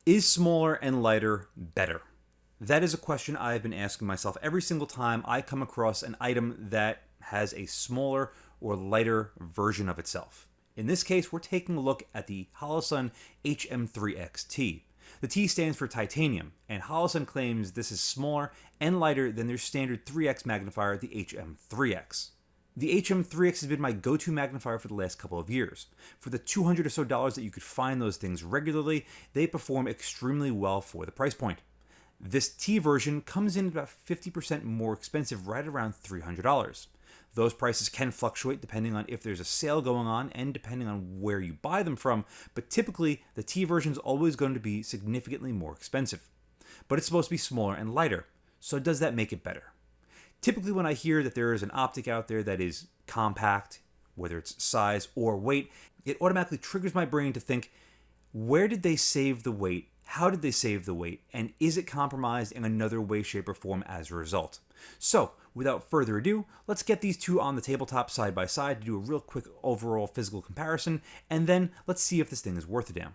Is smaller and lighter better? That is a question I've been asking myself every single time I come across an item that has a smaller or lighter version of itself. In this case, we're taking a look at the Holosun Hm3xT. The T stands for titanium, and Holosun claims this is smaller and lighter than their standard 3x magnifier, the Hm3x. The Hm3x has been my go-to magnifier for the last couple of years. For the $200 or so that you could find those things regularly, they perform extremely well for the price point. This T version comes in about 50% more expensive, right around $300. Those prices can fluctuate depending on if there's a sale going on and depending on where you buy them from, but typically the T version is always going to be significantly more expensive. But it's supposed to be smaller and lighter, so does that make it better? Typically when I hear that there is an optic out there that is compact, whether it's size or weight, it automatically triggers my brain to think, where did they save the weight? How did they save the weight? And is it compromised in another way, shape, or form as a result? So, without further ado, let's get these two on the tabletop side by side to do a real quick overall physical comparison, and then let's see if this thing is worth a damn.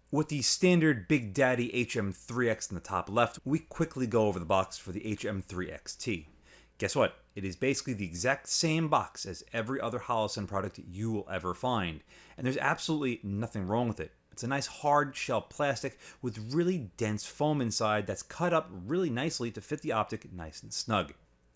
With the standard Big Daddy Hm3x in the top left, we quickly go over the box for the Hm3xT. Guess what? It is basically the exact same box as every other Holosun product you will ever find, and there's absolutely nothing wrong with it. It's a nice hard shell plastic with really dense foam inside that's cut up really nicely to fit the optic nice and snug.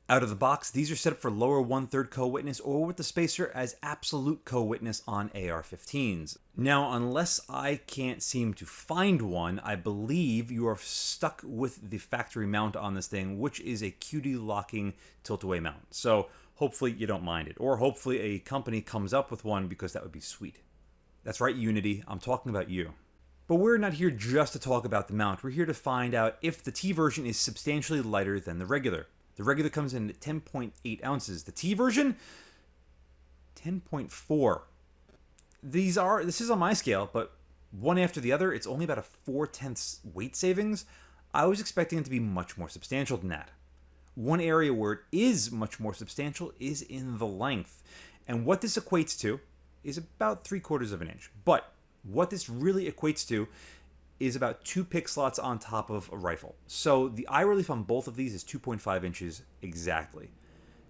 Out of the box, these are set up for lower 1/3 co-witness or with the spacer as absolute co-witness on AR-15s. Now, unless I can't seem to find one, I believe you are stuck with the factory mount on this thing, which is a QD locking tilt-away mount. So hopefully you don't mind it, or hopefully a company comes up with one, because that would be sweet. That's right, Unity, I'm talking about you. But we're not here just to talk about the mount. We're here to find out if the T version is substantially lighter than the regular. The regular comes in at 10.8 ounces. The T version, 10.4. This is on my scale, but one after the other, it's only about a 4/10 weight savings. I was expecting it to be much more substantial than that. One area where it is much more substantial is in the length. And what this equates to is about 3/4 of an inch. But what this really equates to is about 2 pick slots on top of a rifle. So the eye relief on both of these is 2.5 inches exactly.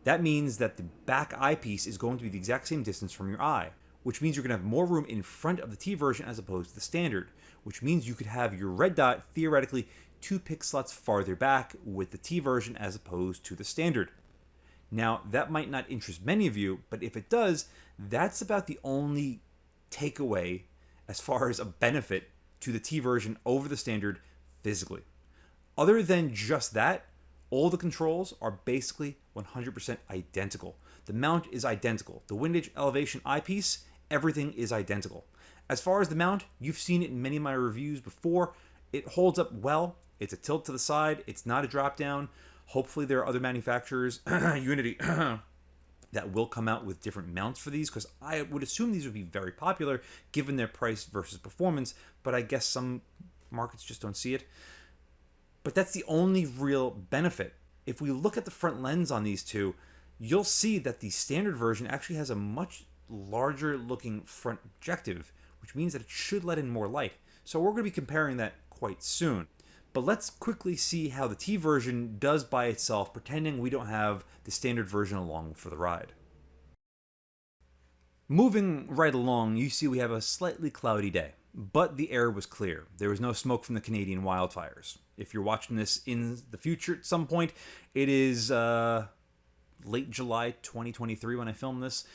That means that the back eyepiece is going to be the exact same distance from your eye, which means you're going to have more room in front of the T version as opposed to the standard, which means you could have your red dot theoretically 2 pick slots farther back with the T version as opposed to the standard. Now, that might not interest many of you, but if it does, that's about the only takeaway as far as a benefit to the T version over the standard physically. Other than just that, all the controls are basically 100% identical. The mount is identical. The windage, elevation, eyepiece, everything is identical. As far as the mount, you've seen it in many of my reviews before. It holds up well. It's a tilt to the side. It's not a drop down. Hopefully there are other manufacturers, Unity, that will come out with different mounts for these, because I would assume these would be very popular given their price versus performance, but I guess some markets just don't see it. But that's the only real benefit. If we look at the front lens on these two, you'll see that the standard version actually has a much larger looking front objective, which means that it should let in more light. So we're going to be comparing that quite soon. But let's quickly see how the T version does by itself, pretending we don't have the standard version along for the ride. Moving right along, you see we have a slightly cloudy day, but the air was clear. There was no smoke from the Canadian wildfires. If you're watching this in the future at some point, it is late July 2023 when I filmed this,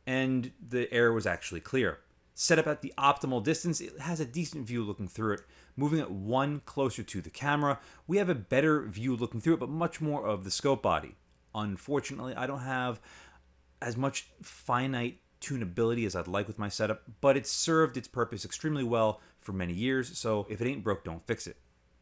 and the air was actually clear. Set up at the optimal distance, it has a decent view looking through it. Moving it one closer to the camera, we have a better view looking through it, but much more of the scope body. Unfortunately, I don't have as much finite tunability as I'd like with my setup, but it's served its purpose extremely well for many years, so if it ain't broke, don't fix it.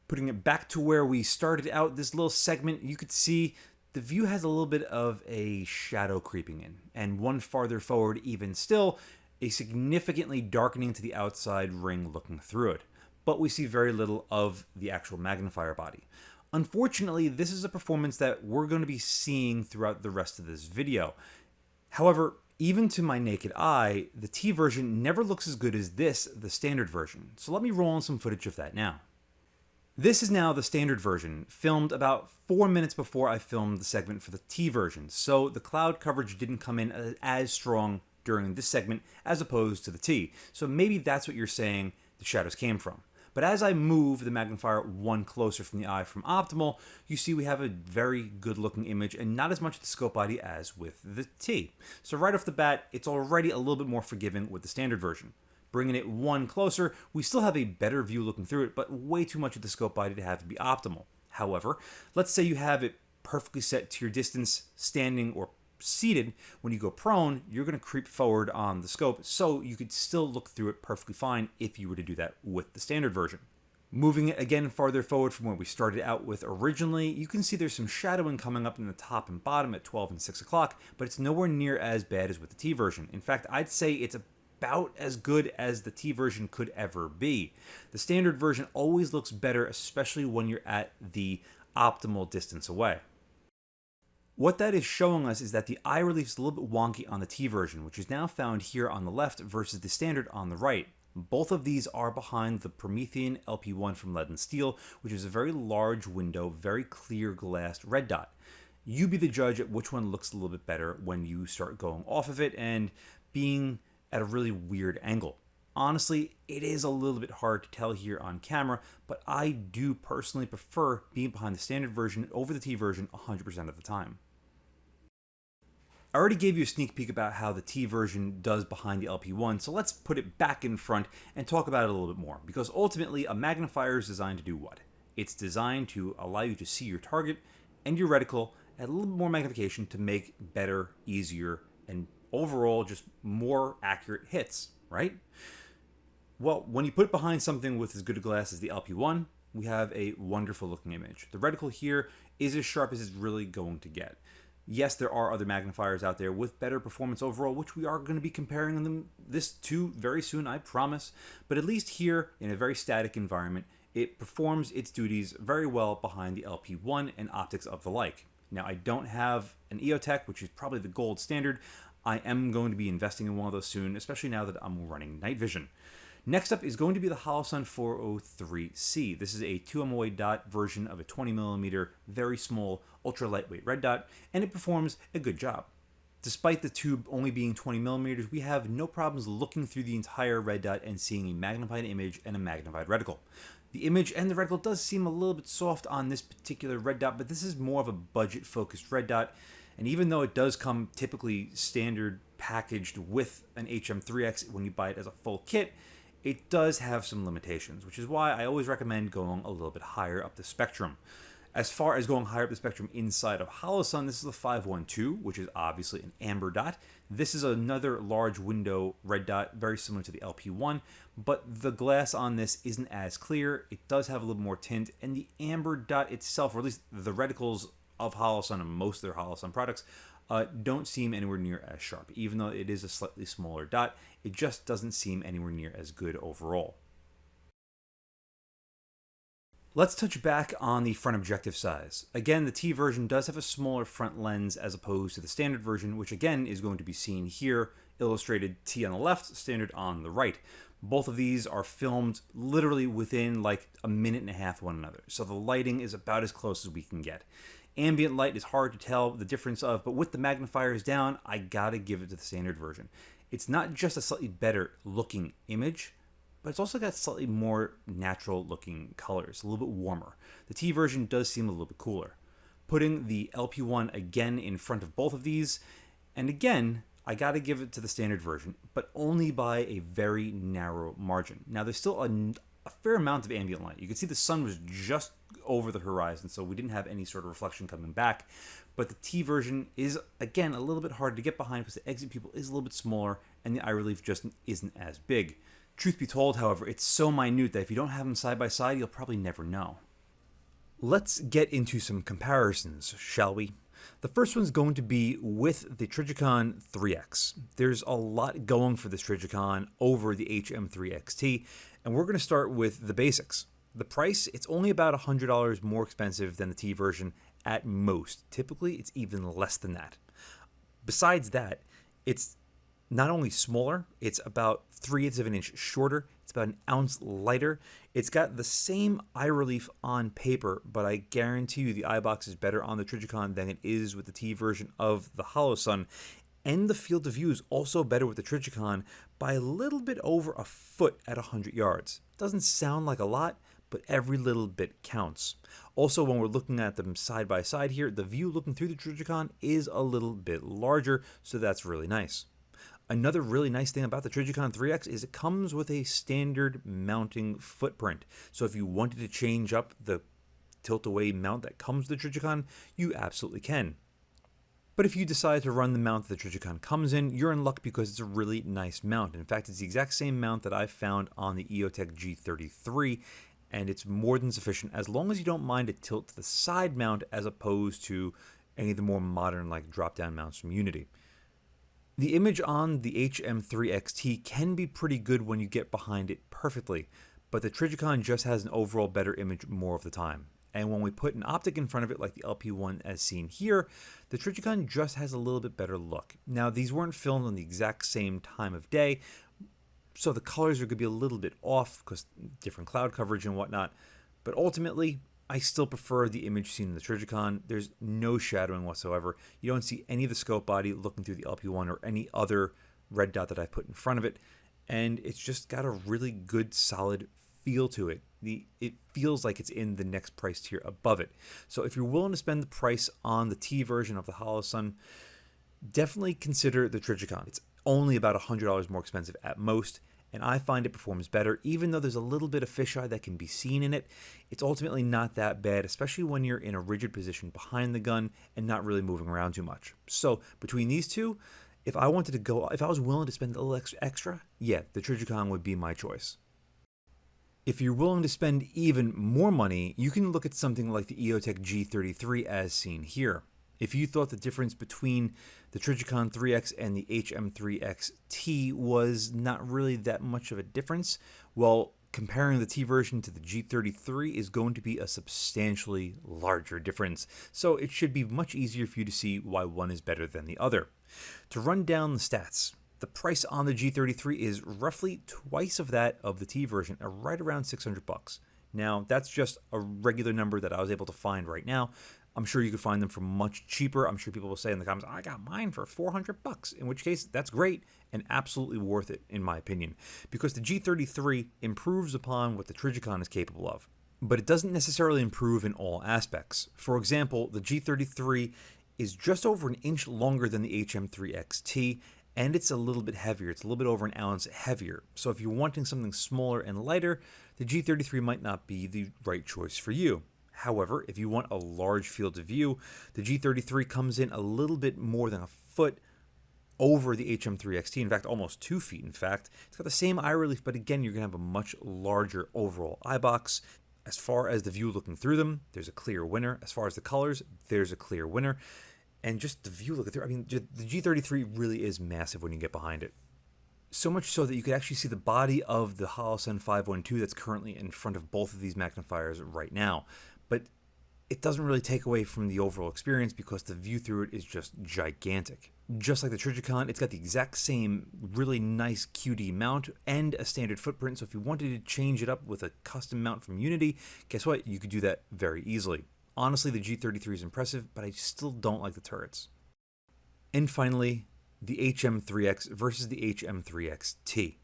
Putting it back to where we started out, this little segment, you could see the view has a little bit of a shadow creeping in, and one farther forward even still, a significantly darkening to the outside ring looking through it. But we see very little of the actual magnifier body. Unfortunately, this is a performance that we're going to be seeing throughout the rest of this video. However, Even to my naked eye, the T version never looks as good as this, the standard version. So let me roll in some footage of that now. This is now the standard version, filmed about 4 minutes before I filmed the segment for the T version, so the cloud coverage didn't come in as strong during this segment as opposed to the T. So maybe that's what you're saying the shadows came from. But as I move the magnifier one closer from the eye from optimal, you see we have a very good looking image and not as much of the scope body as with the T. So right off the bat, it's already a little bit more forgiving with the standard version. Bringing it one closer, we still have a better view looking through it, but way too much of the scope body to have to be optimal. However, let's say you have it perfectly set to your distance standing or seated. When you go prone, you're going to creep forward on the scope, so you could still look through it perfectly fine if you were to do that with the standard version. Moving it again farther forward from where we started out with originally, you can see there's some shadowing coming up in the top and bottom at 12 and 6 o'clock, but it's nowhere near as bad as with the T version. In fact, I'd say it's about as good as the T version could ever be. The standard version always looks better, especially when you're at the optimal distance away. What that is showing us is that the eye relief is a little bit wonky on the T version, which is now found here on the left versus the standard on the right. Both of these are behind the Promethean LP1 from Lead and Steel, which is a very large window, very clear glassed red dot. You be the judge at which one looks a little bit better when you start going off of it and being at a really weird angle. Honestly, it is a little bit hard to tell here on camera, but I do personally prefer being behind the standard version over the T version 100% of the time. I already gave you a sneak peek about how the T version does behind the LP1, so let's put it back in front and talk about it a little bit more, because ultimately a magnifier is designed to do what? It's designed to allow you to see your target and your reticle at a little bit more magnification to make better, easier, and overall just more accurate hits, right? Well, when you put it behind something with as good a glass as the LP1, we have a wonderful looking image. The reticle here is as sharp as it's really going to get. Yes, there are other magnifiers out there with better performance overall, which we are going to be comparing this to very soon, I promise. But at least here, in a very static environment, it performs its duties very well behind the LP1 and optics of the like. Now, I don't have an Eotech, which is probably the gold standard. I am going to be investing in one of those soon, especially now that I'm running night vision. Next up is going to be the Holosun 403C. This is a 2MOA dot version of a 20mm, very small, ultra lightweight red dot, and it performs a good job. Despite the tube only being 20mm, we have no problems looking through the entire red dot and seeing a magnified image and a magnified reticle. The image and the reticle does seem a little bit soft on this particular red dot, but this is more of a budget-focused red dot. And even though it does come typically standard packaged with an Hm3x when you buy it as a full kit, it does have some limitations, which is why I always recommend going a little bit higher up the spectrum. As far as going higher up the spectrum inside of Holosun, this is the 512, which is obviously an amber dot. This is another large window red dot, very similar to the LP1, but the glass on this isn't as clear. It does have a little more tint, and the amber dot itself, or at least the reticles of Holosun and most of their Holosun products, don't seem anywhere near as sharp. Even though it is a slightly smaller dot, it just doesn't seem anywhere near as good overall. Let's touch back on the front objective size. Again, the T version does have a smaller front lens as opposed to the standard version, which again is going to be seen here, illustrated T on the left, standard on the right. Both of these are filmed literally within like a minute and a half of one another, so the lighting is about as close as we can get. Ambient light is hard to tell the difference of, but with the magnifiers down, I gotta give it to the standard version. It's not just a slightly better looking image, but it's also got slightly more natural looking colors, a little bit warmer. The T version does seem a little bit cooler. Putting the LP1 again in front of both of these, and again, I gotta give it to the standard version, but only by a very narrow margin. Now there's still a fair amount of ambient light. You can see the sun was just over the horizon, so we didn't have any sort of reflection coming back. But the T version is, again, a little bit hard to get behind because the exit pupil is a little bit smaller and the eye relief just isn't as big. Truth be told, however, it's so minute that if you don't have them side by side, you'll probably never know. Let's get into some comparisons, shall we? The first one's going to be with the Trijicon 3X. There's a lot going for this Trijicon over the Hm3xT, and we're going to start with the basics. The price, it's only about $100 more expensive than the T version at most. Typically, it's even less than that. Besides that, it's not only smaller, it's about 3/8 of an inch shorter, it's about an ounce lighter. It's got the same eye relief on paper, but I guarantee you the Eyebox is better on the Trijicon than it is with the T version of the Holosun. And the field of view is also better with the Trijicon by a little bit over a foot at 100 yards. Doesn't sound like a lot, but every little bit counts. Also, when we're looking at them side by side here, the view looking through the Trijicon is a little bit larger, so that's really nice. Another really nice thing about the Trijicon 3X is it comes with a standard mounting footprint. So if you wanted to change up the tilt-away mount that comes with the Trijicon, you absolutely can. But if you decide to run the mount that the Trijicon comes in, you're in luck because it's a really nice mount. In fact, it's the exact same mount that I found on the Eotech G33, and it's more than sufficient as long as you don't mind a tilt to the side mount as opposed to any of the more modern like drop-down mounts from Unity. The image on the Hm3xT can be pretty good when you get behind it perfectly, but the Trijicon just has an overall better image more of the time. And when we put an optic in front of it like the LP1 as seen here, the Trijicon just has a little bit better look. Now these weren't filmed on the exact same time of day, so the colors are going to be a little bit off because different cloud coverage and whatnot, but ultimately I still prefer the image seen in the Trijicon. There's no shadowing whatsoever. You don't see any of the scope body looking through the LP1 or any other red dot that I put in front of it, and it's just got a really good solid feel to it. It feels like it's in the next price tier above it. So if you're willing to spend the price on the T version of the Holosun, definitely consider the Trijicon. It's only about $100 more expensive at most, and I find it performs better. Even though there's a little bit of fisheye that can be seen in it, it's ultimately not that bad, especially when you're in a rigid position behind the gun and not really moving around too much. So between these two, if I wanted to go, if I was willing to spend a little extra, yeah, the Trijicon would be my choice. If you're willing to spend even more money, you can look at something like the Eotech G33 as seen here. If you thought the difference between the Trijicon 3X and the Hm3xT was not really that much of a difference, well, comparing the T version to the G33 is going to be a substantially larger difference, so it should be much easier for you to see why one is better than the other. To run down the stats, the price on the G33 is roughly twice of that of the T version, right around $600. Now, that's just a regular number that I was able to find right now. I'm sure you could find them for much cheaper. I'm sure people will say in the comments, I got mine for $400, in which case that's great and absolutely worth it, in my opinion, because the G33 improves upon what the Trijicon is capable of, but it doesn't necessarily improve in all aspects. For example, the G33 is just over an inch longer than the Hm3xT, and it's a little bit heavier. It's a little bit over an ounce heavier. So if you're wanting something smaller and lighter, the G33 might not be the right choice for you. However, if you want a large field of view, the G33 comes in a little bit more than a foot over the Hm3xT. In fact, almost 2 feet, in fact. It's got the same eye relief, but again, you're going to have a much larger overall eye box. As far as the view looking through them, there's a clear winner. As far as the colors, there's a clear winner. And just the view looking through, I mean, the G33 really is massive when you get behind it. So much so that you could actually see the body of the Holosun 512 that's currently in front of both of these magnifiers right now. But it doesn't really take away from the overall experience because the view through it is just gigantic. Just like the Trijicon, it's got the exact same really nice QD mount and a standard footprint, so if you wanted to change it up with a custom mount from Unity, guess what? You could do that very easily. Honestly, the G33 is impressive, but I still don't like the turrets. And finally, the Hm3X versus the Hm3xT.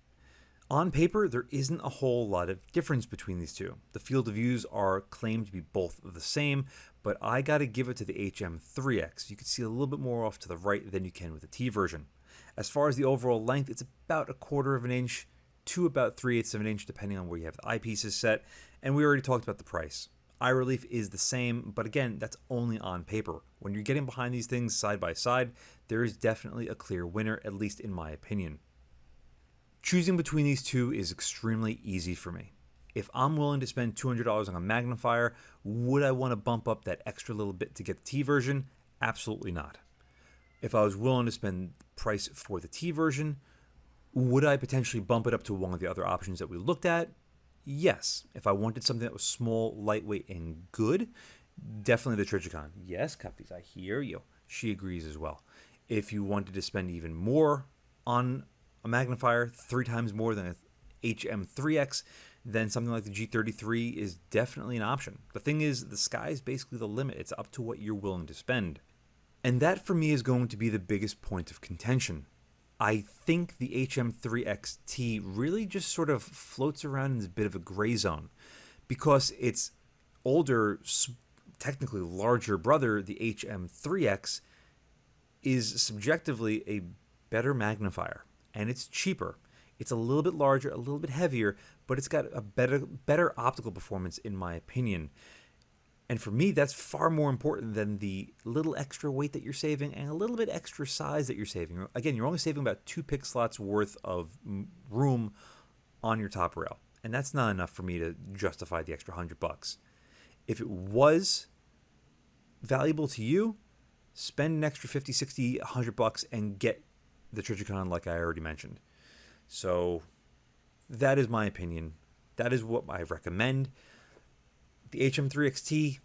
On paper, there isn't a whole lot of difference between these two. The field of views are claimed to be both the same, but I gotta give it to the Hm3X. You can see a little bit more off to the right than you can with the T version. As far as the overall length, it's about 1/4 of an inch to about 3/8 of an inch, depending on where you have the eyepieces set, and we already talked about the price. Eye relief is the same, but again, that's only on paper. When you're getting behind these things side by side, there is definitely a clear winner, at least in my opinion. Choosing between these two is extremely easy for me. If I'm willing to spend $200 on a magnifier, would I want to bump up that extra little bit to get the T version? Absolutely not. If I was willing to spend the price for the T version, would I potentially bump it up to one of the other options that we looked at? Yes. If I wanted something that was small, lightweight, and good, definitely the Trijicon. Yes, Cuppies, I hear you. She agrees as well. If you wanted to spend even more on a magnifier 3 times more than a Hm3x, then something like the G33 is definitely an option. The thing is, the sky is basically the limit. It's up to what you're willing to spend. And that for me is going to be the biggest point of contention. I think the Hm3xT really just sort of floats around in this bit of a gray zone because its older, technically larger brother, the Hm3x, is subjectively a better magnifier, and it's cheaper. It's a little bit larger, a little bit heavier, but it's got a better optical performance in my opinion. And for me, that's far more important than the little extra weight that you're saving and a little bit extra size that you're saving. Again, you're only saving about 2 pick slots worth of room on your top rail, and that's not enough for me to justify the extra $100. If it was valuable to you, spend an extra $50, $60, $100 and get the Trijicon like I already mentioned. So that is my opinion. That is what I recommend. The Hm3xT,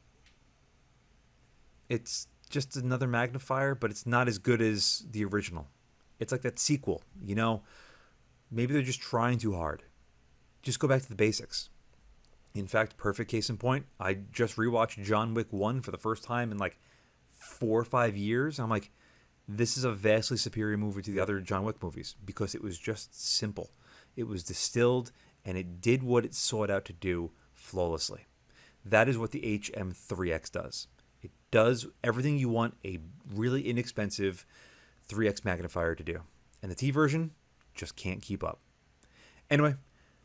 it's just another magnifier, but it's not as good as the original. It's like that sequel, you know? Maybe they're just trying too hard. Just go back to the basics. In fact, perfect case in point, I just rewatched John Wick 1 for the first time in like 4 or 5 years. I'm like, this is a vastly superior movie to the other John Wick movies because it was just simple. It was distilled and it did what it sought out to do flawlessly. That is what the Hm3x does. It does everything you want a really inexpensive 3x magnifier to do. And the T version just can't keep up. Anyway,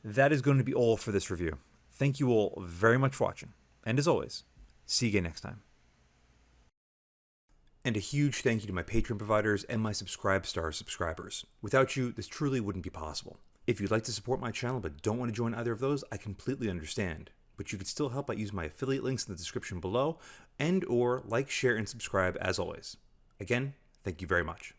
that is going to be all for this review. Thank you all very much for watching. And as always, see you again next time. And a huge thank you to my Patreon providers and my Subscribe subscribers. Without you, this truly wouldn't be possible. If you'd like to support my channel but don't want to join either of those, I completely understand. But you could still help by using my affiliate links in the description below and or like, share, and subscribe as always. Again, thank you very much.